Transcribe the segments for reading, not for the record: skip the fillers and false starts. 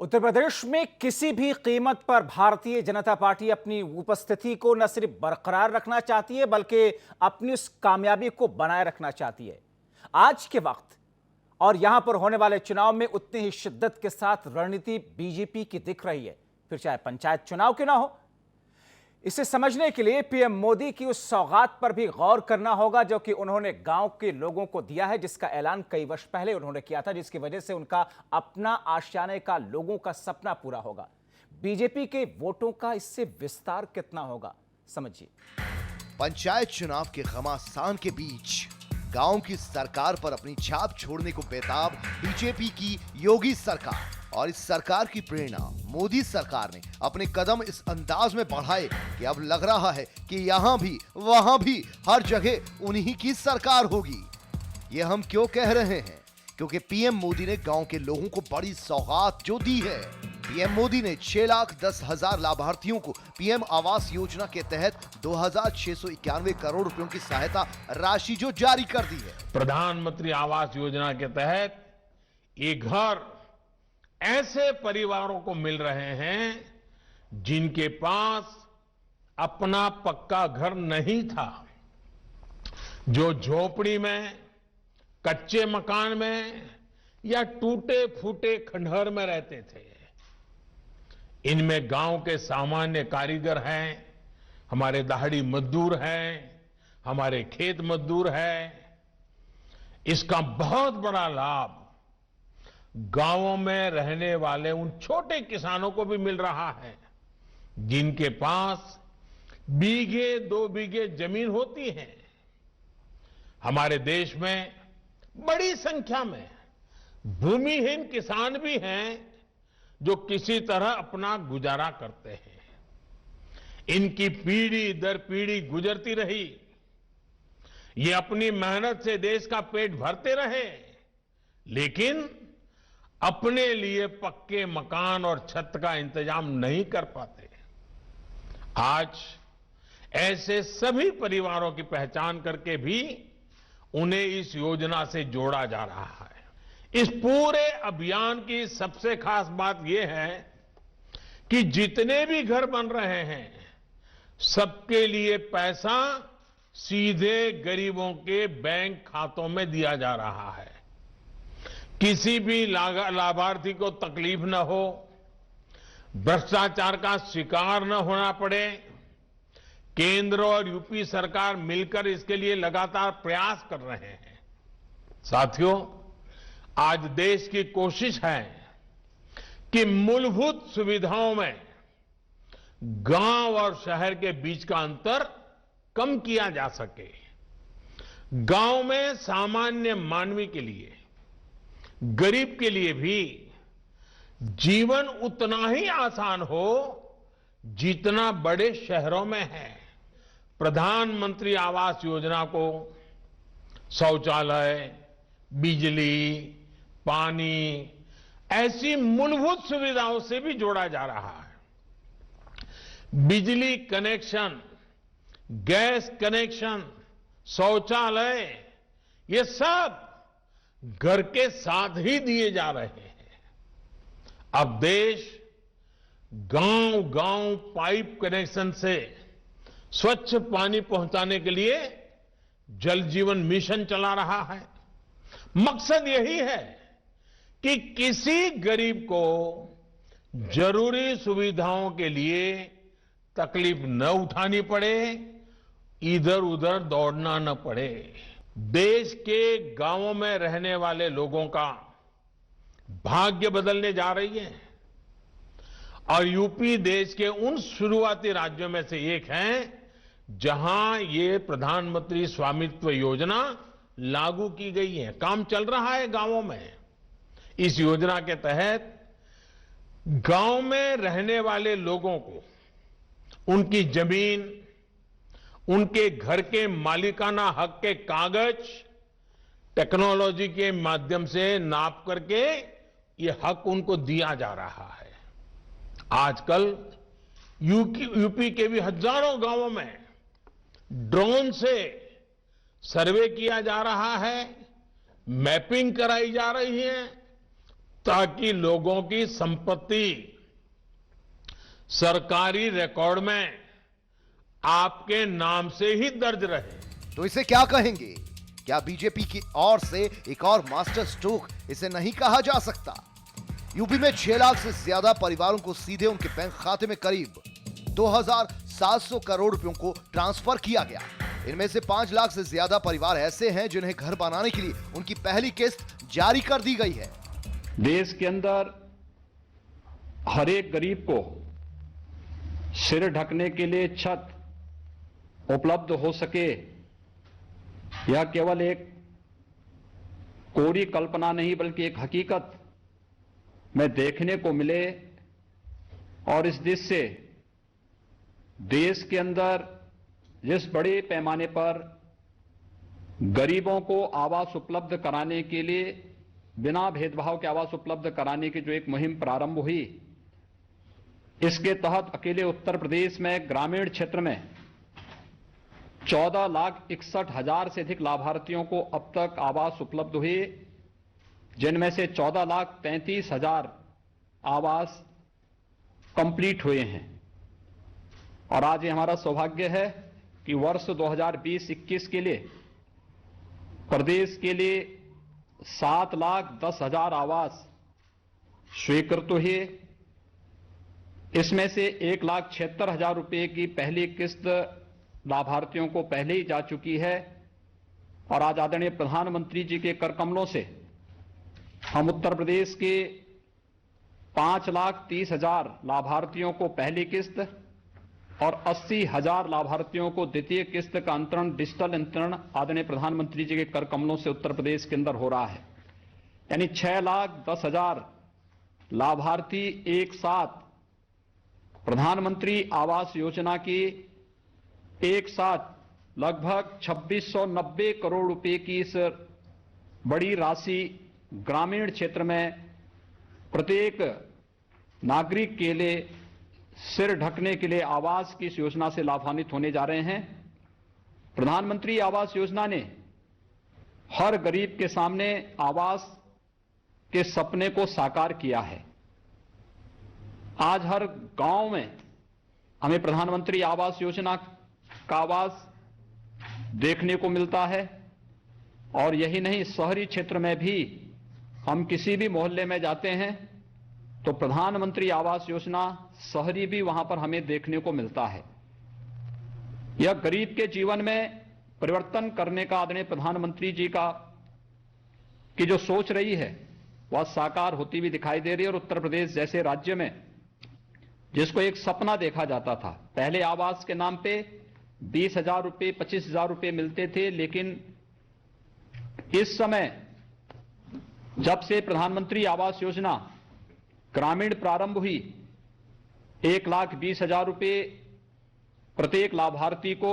उत्तर प्रदेश में किसी भी कीमत पर भारतीय जनता पार्टी अपनी उपस्थिति को न सिर्फ बरकरार रखना चाहती है बल्कि अपनी उस कामयाबी को बनाए रखना चाहती है। आज के वक्त और यहां पर होने वाले चुनाव में उतनी ही शिद्दत के साथ रणनीति बीजेपी की दिख रही है, फिर चाहे पंचायत चुनाव क्यों ना हो। इसे समझने के लिए पीएम मोदी की उस सौगात पर भी गौर करना होगा जो कि उन्होंने गांव के लोगों को दिया है, जिसका ऐलान कई वर्ष पहले उन्होंने किया था, जिसकी वजह से उनका अपना आशियाने का लोगों का सपना पूरा होगा। बीजेपी के वोटों का इससे विस्तार कितना होगा, समझिए। पंचायत चुनाव के घमासान के बीच गांव की सरकार पर अपनी छाप छोड़ने को बेताब बीजेपी की योगी सरकार, और इस सरकार की प्रेरणा मोदी सरकार ने अपने कदम इस अंदाज में बढ़ाए कि अब लग रहा है कि यहां भी वहां भी हर जगह उन्हीं की सरकार होगी। ये हम क्यों कह रहे हैं? क्योंकि पीएम मोदी ने गांव के लोगों को बड़ी सौगात जो दी है। पीएम मोदी ने 6,10,000 लाभार्थियों को पीएम आवास योजना के तहत 2,691 करोड़ रुपयों की सहायता राशि जो जारी कर दी है। प्रधानमंत्री आवास योजना के तहत ये घर ऐसे परिवारों को मिल रहे हैं जिनके पास अपना पक्का घर नहीं था, जो झोपड़ी में, कच्चे मकान में या टूटे फूटे खंडहर में रहते थे। इनमें गांव के सामान्य कारीगर हैं, हमारे दहाड़ी मजदूर हैं, हमारे खेत मजदूर हैं। इसका बहुत बड़ा लाभ गांवों में रहने वाले उन छोटे किसानों को भी मिल रहा है जिनके पास बीघे 2 बीघे जमीन होती है। हमारे देश में बड़ी संख्या में भूमिहीन किसान भी हैं जो किसी तरह अपना गुजारा करते हैं। इनकी पीढ़ी दर पीढ़ी गुजरती रही, ये अपनी मेहनत से देश का पेट भरते रहे, लेकिन अपने लिए पक्के मकान और छत का इंतजाम नहीं कर पाते। आज ऐसे सभी परिवारों की पहचान करके भी उन्हें इस योजना से जोड़ा जा रहा है। इस पूरे अभियान की सबसे खास बात यह है कि जितने भी घर बन रहे हैं, सबके लिए पैसा सीधे गरीबों के बैंक खातों में दिया जा रहा है। किसी भी लाभार्थी को तकलीफ न हो, भ्रष्टाचार का शिकार न होना पड़े। केंद्र और यूपी सरकार मिलकर इसके लिए लगातार प्रयास कर रहे हैं। साथियों, आज देश की कोशिश है कि मूलभूत सुविधाओं में गांव और शहर के बीच का अंतर कम किया जा सके। गांव में सामान्य मानवी के लिए, गरीब के लिए भी जीवन उतना ही आसान हो जितना बड़े शहरों में है। प्रधानमंत्री आवास योजना को शौचालय, बिजली, पानी ऐसी मूलभूत सुविधाओं से भी जोड़ा जा रहा है। बिजली कनेक्शन, गैस कनेक्शन, शौचालय, ये सब घर के साथ ही दिए जा रहे हैं। अब देश गांव गांव पाइप कनेक्शन से स्वच्छ पानी पहुंचाने के लिए जल जीवन मिशन चला रहा है। मकसद यही है कि किसी गरीब को जरूरी सुविधाओं के लिए तकलीफ न उठानी पड़े, इधर उधर दौड़ना न पड़े। देश के गांवों में रहने वाले लोगों का भाग्य बदलने जा रही है, और यूपी देश के उन शुरुआती राज्यों में से एक है जहां ये प्रधानमंत्री स्वामित्व योजना लागू की गई है। काम चल रहा है गांवों में। इस योजना के तहत गांव में रहने वाले लोगों को उनकी जमीन, उनके घर के मालिकाना हक के कागज टेक्नोलॉजी के माध्यम से नाप करके ये हक उनको दिया जा रहा है। आजकल यूपी के भी हजारों गांवों में ड्रोन से सर्वे किया जा रहा है, मैपिंग कराई जा रही है, ताकि लोगों की संपत्ति सरकारी रिकॉर्ड में आपके नाम से ही दर्ज रहे। तो इसे क्या कहेंगे? क्या बीजेपी की ओर से एक और मास्टर स्ट्रोक इसे नहीं कहा जा सकता? यूपी में 6 लाख से ज्यादा परिवारों को सीधे उनके बैंक खाते में करीब 2,700 करोड़ रुपयों को ट्रांसफर किया गया। इनमें से 5 लाख से ज्यादा परिवार ऐसे हैं जिन्हें घर बनाने के लिए उनकी पहली किस्त जारी कर दी गई है। देश के अंदर हर एक गरीब को सिर ढकने के लिए छत उपलब्ध हो सके, यह केवल एक कोरी कल्पना नहीं बल्कि एक हकीकत में देखने को मिले और इस दिश से देश के अंदर जिस बड़े पैमाने पर गरीबों को आवास उपलब्ध कराने के लिए बिना भेदभाव के आवास उपलब्ध कराने की जो एक मुहिम प्रारंभ हुई, इसके तहत अकेले उत्तर प्रदेश में ग्रामीण क्षेत्र में 14,61,000 से अधिक लाभार्थियों को अब तक आवास उपलब्ध हुए, जिनमें से 14,33,000 आवास कंप्लीट हुए हैं। और आज ये हमारा सौभाग्य है कि वर्ष 2020-21 के लिए प्रदेश के लिए 7,10,000 आवास स्वीकृत हुए। इसमें से 1,76,000 रुपए की पहली किस्त लाभार्थियों को पहले ही जा चुकी है और आज आदरणीय प्रधानमंत्री जी के कर कमलों से हम उत्तर प्रदेश के 5,30,000 लाभार्थियों को पहली किस्त और 80,000 लाभार्थियों को द्वितीय किस्त का अंतरण, डिजिटल अंतरण आदरणीय प्रधानमंत्री जी के कर कमलों से उत्तर प्रदेश के अंदर हो रहा है। यानी 6,10,000 लाभार्थी एक साथ प्रधानमंत्री आवास योजना की एक साथ लगभग 2,690 करोड़ रुपए की इस बड़ी राशि ग्रामीण क्षेत्र में प्रत्येक नागरिक के लिए सिर ढकने के लिए आवास की इस योजना से लाभान्वित होने जा रहे हैं। प्रधानमंत्री आवास योजना ने हर गरीब के सामने आवास के सपने को साकार किया है। आज हर गांव में हमें प्रधानमंत्री आवास योजना का आवास देखने को मिलता है और यही नहीं, शहरी क्षेत्र में भी हम किसी भी मोहल्ले में जाते हैं तो प्रधानमंत्री आवास योजना शहरी भी वहां पर हमें देखने को मिलता है। यह गरीब के जीवन में परिवर्तन करने का आदरणीय प्रधानमंत्री जी की जो सोच रही है वह साकार होती हुई दिखाई दे रही है। और उत्तर प्रदेश जैसे राज्य में जिसको एक सपना देखा जाता था, पहले आवास के नाम पे 20,000 रुपए 25,000 रुपए मिलते थे, लेकिन इस समय जब से प्रधानमंत्री आवास योजना ग्रामीण प्रारंभ हुई, 1,20,000 रुपए प्रत्येक लाभार्थी को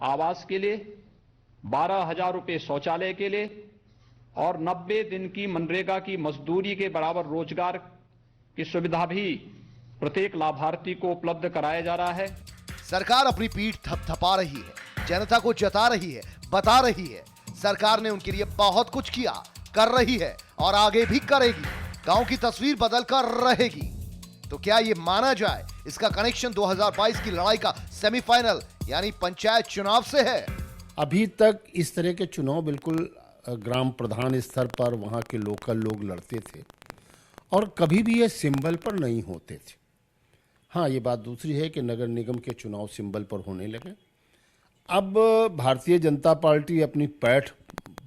आवास के लिए, 12,000 रुपए शौचालय के लिए और 90 दिन की मनरेगा की मजदूरी के बराबर रोजगार की सुविधा भी प्रत्येक लाभार्थी को उपलब्ध कराया जा रहा है। सरकार अपनी पीठ थपथपा रही है, जनता को जता रही है, बता रही है सरकार ने उनके लिए बहुत कुछ किया, कर रही है और आगे भी करेगी। गांव की तस्वीर बदल कर रहेगी। तो क्या ये माना जाए इसका कनेक्शन 2022 की लड़ाई का सेमीफाइनल यानी पंचायत चुनाव से है? अभी तक इस तरह के चुनाव बिल्कुल ग्राम प्रधान स्तर पर वहाँ के लोकल लोग लड़ते थे और कभी भी ये सिंबल पर नहीं होते थे। हाँ, ये बात दूसरी है कि नगर निगम के चुनाव सिंबल पर होने लगे। अब भारतीय जनता पार्टी अपनी पैठ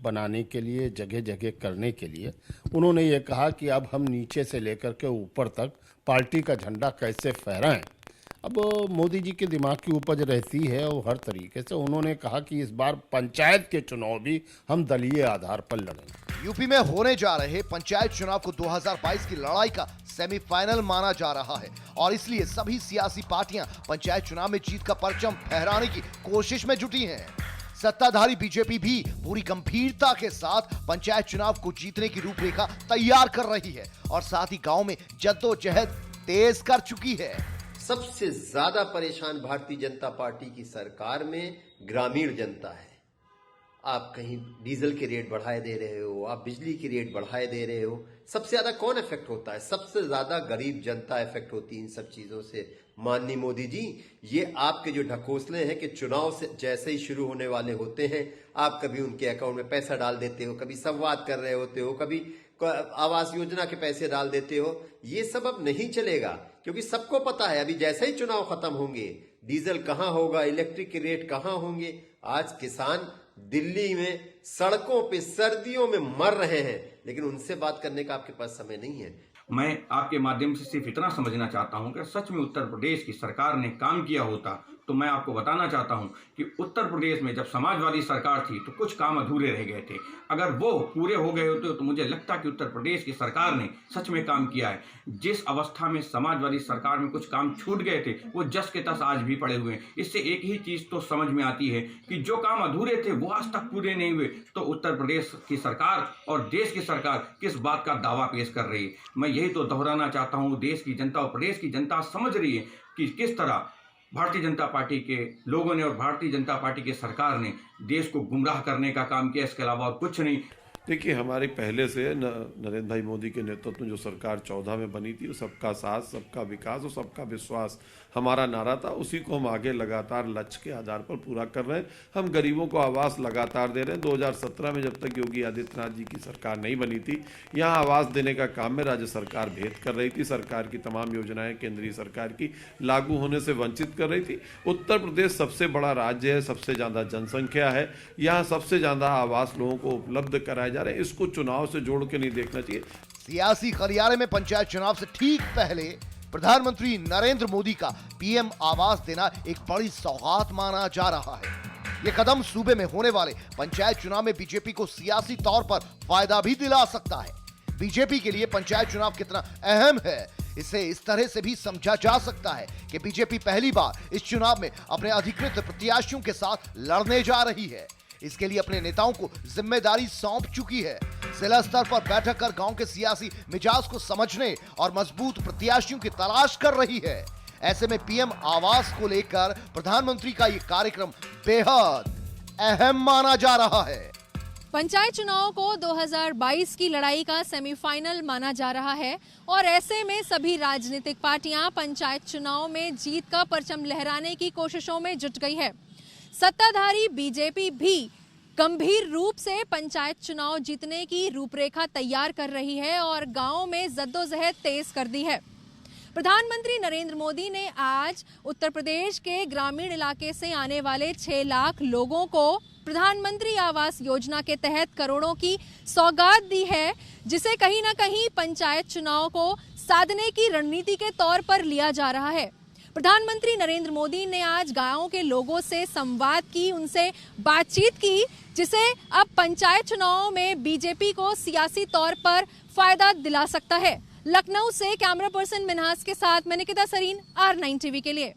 बनाने के लिए, जगह जगह करने के लिए उन्होंने ये कहा कि अब हम नीचे से लेकर के ऊपर तक पार्टी का झंडा कैसे फहराएं। अब मोदी जी के दिमाग की उपज रहती है और हर तरीके से उन्होंने कहा कि इस बार पंचायत के चुनाव भी हम दलीय आधार पर लड़ेंगे। यूपी में होने जा रहे पंचायत चुनाव को 2022 की लड़ाई का सेमीफाइनल माना जा रहा है और इसलिए सभी सियासी पार्टियां पंचायत चुनाव में जीत का परचम फहराने की कोशिश में जुटी हैं। सत्ताधारी बीजेपी भी पूरी गंभीरता के साथ पंचायत चुनाव को जीतने की रूपरेखा तैयार कर रही है और साथ ही गांव में जद्दोजहद तेज कर चुकी है। सबसे ज्यादा परेशान भारतीय जनता पार्टी की सरकार में ग्रामीण जनता है। आप कहीं डीजल के रेट बढ़ाए दे रहे हो, आप बिजली की रेट बढ़ाए दे रहे हो। सबसे ज्यादा कौन इफेक्ट होता है? सबसे ज्यादा गरीब जनता इफेक्ट होती है इन सब चीजों से। माननीय मोदी जी, ये आपके जो ढकोसले हैं कि चुनाव से जैसे ही शुरू होने वाले होते हैं आप कभी उनके अकाउंट में पैसा डाल देते हो, कभी संवाद कर रहे होते हो, कभी आवास योजना के पैसे डाल देते हो। ये सब अब नहीं चलेगा, क्योंकि सबको पता है अभी जैसे ही चुनाव खत्म होंगे डीजल कहां होगा, इलेक्ट्रिक के रेट कहां होंगे। आज किसान दिल्ली में सड़कों पे सर्दियों में मर रहे हैं, लेकिन उनसे बात करने का आपके पास समय नहीं है। मैं आपके माध्यम से सिर्फ इतना समझना चाहता हूं कि सच में उत्तर प्रदेश की सरकार ने काम किया होता तो मैं आपको बताना चाहता हूं कि उत्तर प्रदेश में जब समाजवादी सरकार थी तो कुछ काम अधूरे रह गए थे। अगर वो पूरे हो गए होते तो मुझे लगता कि उत्तर प्रदेश की सरकार ने सच में काम किया है। जिस अवस्था में समाजवादी सरकार में कुछ काम छूट गए थे वो जस के तस आज भी पड़े हुए हैं। इससे एक ही चीज तो समझ में आती है कि जो काम अधूरे थे वो आज तक पूरे नहीं हुए, तो उत्तर प्रदेश की सरकार और देश की सरकार किस बात का दावा पेश कर रही है। मैं यही तो दोहराना चाहता हूँ, देश की जनता और प्रदेश की जनता समझ रही है कि किस तरह भारतीय जनता पार्टी के लोगों ने और भारतीय जनता पार्टी की सरकार ने देश को गुमराह करने का काम किया, इसके अलावा और कुछ नहीं। देखिए, हमारी पहले से नरेंद्र भाई मोदी के नेतृत्व में जो सरकार 14 में बनी थी, सबका साथ, सबका विकास और सबका विश्वास हमारा नारा था। उसी को हम आगे लगातार लक्ष्य के आधार पर पूरा कर रहे हैं। हम गरीबों को आवास लगातार दे रहे हैं। 2017 में जब तक योगी आदित्यनाथ जी की सरकार नहीं बनी थी, यहाँ आवास देने का काम में राज्य सरकार भेद कर रही थी। सरकार की तमाम योजनाएं केंद्रीय सरकार की लागू होने से वंचित कर रही थी। उत्तर प्रदेश सबसे बड़ा राज्य है, सबसे ज्यादा जनसंख्या है, यहाँ सबसे ज्यादा आवास लोगों को उपलब्ध कराए जा रहे हैं। इसको चुनाव से जोड़ के नहीं देखना चाहिए। सियासी गलियारे में पंचायत चुनाव से ठीक पहले प्रधानमंत्री नरेंद्र मोदी का पीएम आवास देना एक बड़ी सौगात माना जा रहा है। यह कदम सूबे में होने वाले पंचायत चुनाव में बीजेपी को सियासी तौर पर फायदा भी दिला सकता है। बीजेपी के लिए पंचायत चुनाव कितना अहम है, इसे इस तरह से भी समझा जा सकता है कि बीजेपी पहली बार इस चुनाव में अपने अधिकृत प्रत्याशियों के साथ लड़ने जा रही है। इसके लिए अपने नेताओं को जिम्मेदारी सौंप चुकी है। जिला स्तर पर बैठक कर गांव के सियासी मिजाज को समझने और मजबूत प्रत्याशियों की तलाश कर रही है। ऐसे में पीएम आवास को लेकर प्रधानमंत्री का यह कार्यक्रम बेहद अहम माना जा रहा है। पंचायत चुनाव को 2022 की लड़ाई का सेमीफाइनल माना जा रहा है और ऐसे में सभी राजनीतिक पार्टियां पंचायत चुनाव में जीत का परचम लहराने की कोशिशों में जुट गई है। सत्ताधारी बीजेपी भी गंभीर रूप से पंचायत चुनाव जीतने की रूपरेखा तैयार कर रही है और गांवों में जद्दोजहद तेज कर दी है। प्रधानमंत्री नरेंद्र मोदी ने आज उत्तर प्रदेश के ग्रामीण इलाके से आने वाले 6 लाख लोगों को प्रधानमंत्री आवास योजना के तहत करोड़ों की सौगात दी है, जिसे कहीं ना कहीं पंचायत चुनाव को साधने की रणनीति के तौर पर लिया जा रहा है। प्रधानमंत्री नरेंद्र मोदी ने आज गांवों के लोगों से संवाद की, उनसे बातचीत की, जिसे अब पंचायत चुनाव में बीजेपी को सियासी तौर पर फायदा दिला सकता है। लखनऊ से कैमरा पर्सन मिन्हास के साथ मैं निकिता सरीन, R9 टीवी के लिए।